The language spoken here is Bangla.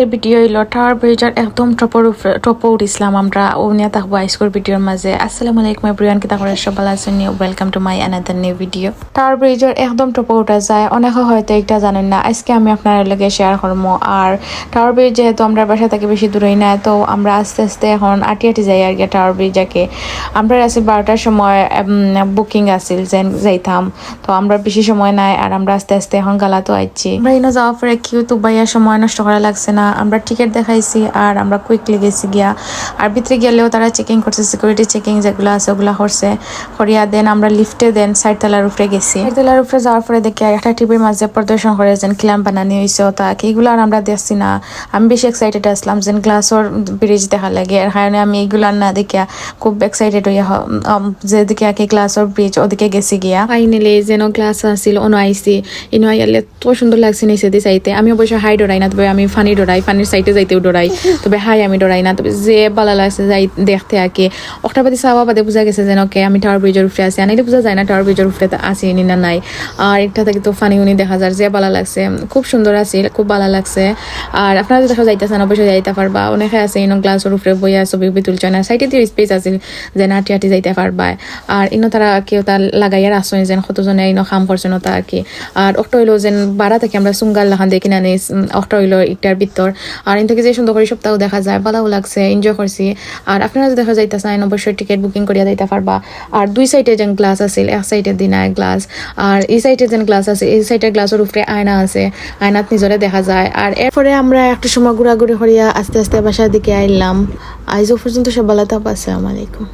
এই ভিডিও হইল টাওয়ার ব্রিজের একদম টপর উঠিছিলাম আমরা ও নিয়ে থাকবো আইসকোর ভিডিওর মাঝে। আসসালামু আলাইকুম এভরিওয়ান, কিতা করে সব ভালো আছেন? Welcome to my another new video. Tower ব্রিজের একদম টপর উঠা যায়, অনেকে হয়তো এটা জানেন না, আজকে আমি আপনার লগে শেয়ার করবো। আর টাওয়ার ব্রিজ যেহেতু আমরা বাসা থেকে বেশি দূরেই না, তো আমরা আস্তে আস্তে এখন আটি যাই আর কি টাওয়ার ব্রিজকে। আমরা আছে 12টার সময় বুকিং আছিল যেন যাইতাম, তো আমরা বেশি সময় নাই আর আমরা আস্তে আস্তে এখন গালাতো আইছি। আমরা ইনো যাওয়ার পরে কেউ তো বাইয়া সময় নষ্ট করা লাগছে না, আমরা টিকিট দেখাইছি আর আমরা কুইকলি গেছি গিয়া। আর ভিতরে গেলেও তারা চেকিং করছে, সিকিউরিটি চেকিং যেগুলো আছে ওগুলো করছে করিয়া দেন আমরা লিফটে দেন 4 তলার উপরে গেছি। 4 তলার উপরে যাওয়ার পরে দেখি একটা টিভির মাঝে প্রদর্শন করে যেন ক্ল্যাম্প বানানি হয়েছে, তা এইগুলো আর আমরা দেখছি না। আমি বেশি এক্সাইটেড আসলাম যেন গ্লাসর ব্রিজ দেখা লাগে, এর কারণে আমি এইগুলো না দেখিয়া খুব এক্সাইটেড হইয়া যেদিকে আর কি গ্লাসর ব্রিজ ওদিকে গেছি গিয়া। ফাইনালি যেন গ্লাস আসছিল অন আইসি ইনো আইলে তো সুন্দর লাগছে নিচে দিয়ে চাইতে। আমি অবশ্য হাই ডরাই না, তবে আমি ফানি ডরাই, ফানির সাইডে যাইতেও ডরাই, তবে হাই আমি ডরাই না। তবে যে ভালো লাগছে যাই দেখতে আর কি। অক্টাবাদী চাওয়া বাদে বোঝা গেছে যেন ওকে আমি টাওয়ার ব্রিজের উপরে আছি, আনাইলে বোঝা যায় না টাওয়ার ব্রিজের উপরে আছি নি না নাই। আর একটা থেকে তো ফানি উনি দেখা যায়, যে ভালো লাগছে, খুব সুন্দর আছে, খুব ভালো লাগছে। আর আপনারা দেখা যাইতেছেন অবশ্যই যাইতে পারবা। অনেকে আছে ইনো গ্লাসের উপরে বইয়া ছবি তুলছে না, সাইডে দিয়ে স্পেস আছে যেন আটি যাইতে পারবা। আর ইনো তারা কেউ তার লাগাইয়ার আসনে যেন কতজনে ইনো কাম করছে না তা আর কি। আর অক্টা হইলো যেন বাড়া থেকে আমরা সুঙ্গাল লাখান দেখি না নেই, অক্টা হইলো একটার ভিতর। আর ইন থেকে যে সুন্দর করে সপ্তাহ দেখা যায়, ভালোও লাগছে, এনজয় করছি। আর আপনারা যদি দেখা যাইতেছেন অবশ্যই টিকিট বুকিং করিয়া যাইতে পারবা। আর দুই সাইডে যেন গ্লাস আছে, এক সাইডে দিনা গ্লাস, আর এই সাইডে যেন গ্লাস আছে, এই সাইডের গ্লাসের উপরে আয়না আছে, আয়নাত নিজরে দেখা যায়। আর এরপরে আমরা একটু সময় ঘোরাঘুরি করিয়া আস্তে আস্তে বাসার দিকে আইলাম। আইজও পর্যন্ত সব ভালো থাকবা। আসসালামু আলাইকুম।